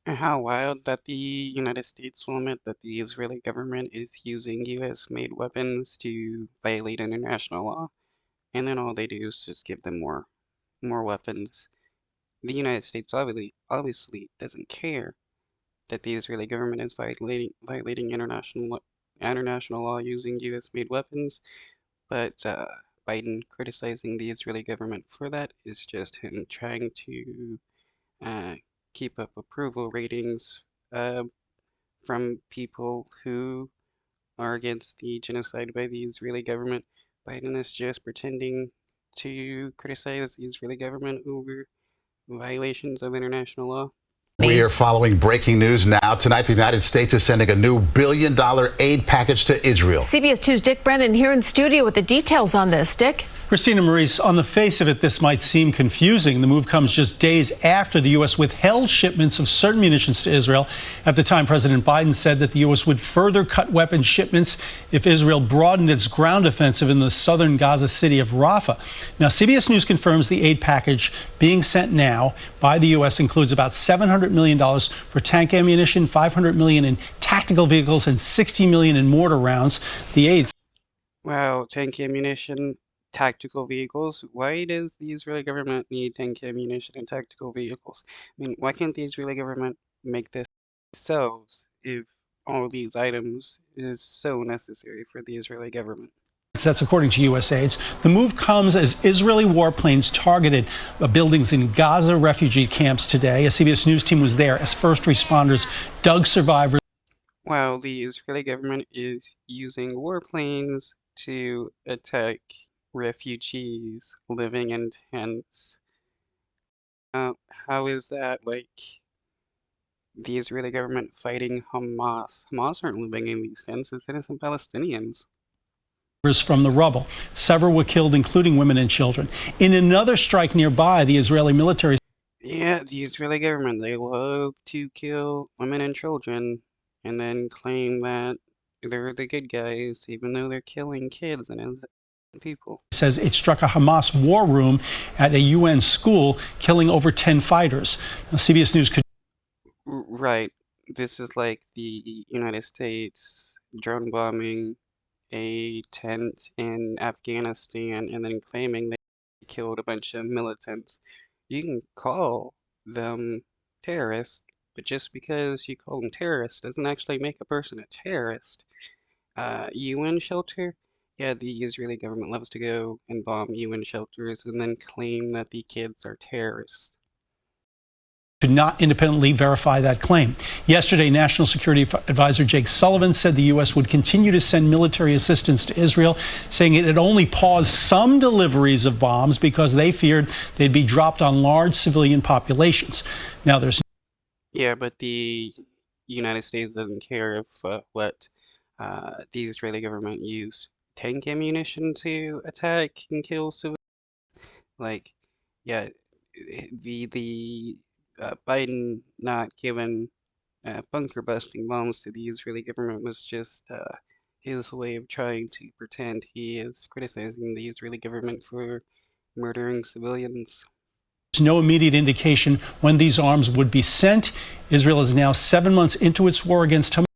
How wild that the United States will admit that the Israeli government is using US-made weapons to violate international law, and then all they do is just give them more weapons. The United States obviously doesn't care that the Israeli government is violating international law using US-made weapons, but Biden criticizing the Israeli government for that is just him trying to uh, keep up approval ratings uh, from people who are against the genocide by the Israeli government. Biden is just pretending to criticize the Israeli government over violations of international law. We are following breaking news now. Tonight, the United States is sending a new billion-dollar aid package to Israel. CBS 2's Dick Brennan here in studio with the details on this. Dick? Christina Maurice, on the face of it, this might seem confusing. The move comes just days after the U.S. withheld shipments of certain munitions to Israel. At the time, President Biden said that the U.S. would further cut weapons shipments if Israel broadened its ground offensive in the southern Gaza city of Rafah. Now, CBS News confirms the aid package being sent now by the U.S. includes about $700 million for tank ammunition, $500 million in tactical vehicles, and $60 million in mortar rounds. The aid. Wow, tank ammunition, tactical vehicles. Why does the Israeli government need tank ammunition and tactical vehicles? I mean, why can't the Israeli government make this themselves if all these items is so necessary for the Israeli government? That's according to U.S. aides. The move comes as Israeli warplanes targeted buildings in Gaza refugee camps today. A CBS News team was there as first responders dug survivors. Wow, the Israeli government is using warplanes to attack refugees living in tents. How is that like the Israeli government fighting Hamas? Hamas aren't living in these tents, it's innocent Palestinians. From the rubble. Several were killed, including women and children. In another strike nearby, the Israeli military. Yeah, the Israeli government, they love to kill women and children and then claim that they're the good guys, even though they're killing kids and innocent people. Says it struck a Hamas war room at a UN school, killing over 10 fighters. Now, CBS News could. Right. This is like the United States drone bombing a tent in Afghanistan and then claiming they killed a bunch of militants. You can call them terrorists, but just because you call them terrorists doesn't actually make a person a terrorist. UN shelter? Yeah, the Israeli government loves to go and bomb UN shelters and then claim that the kids are terrorists. To not independently verify that claim. Yesterday, National Security Advisor Jake Sullivan said the U.S. would continue to send military assistance to Israel, saying it had only paused some deliveries of bombs because they feared they'd be dropped on large civilian populations. Now, there's. Yeah, but the United States doesn't care if what the Israeli government used tank ammunition to attack and kill civilians. Like, yeah, the Biden not giving bunker busting bombs to the Israeli government was just his way of trying to pretend he is criticizing the Israeli government for murdering civilians. There's no immediate indication when these arms would be sent. Israel is now 7 months into its war against Hamas.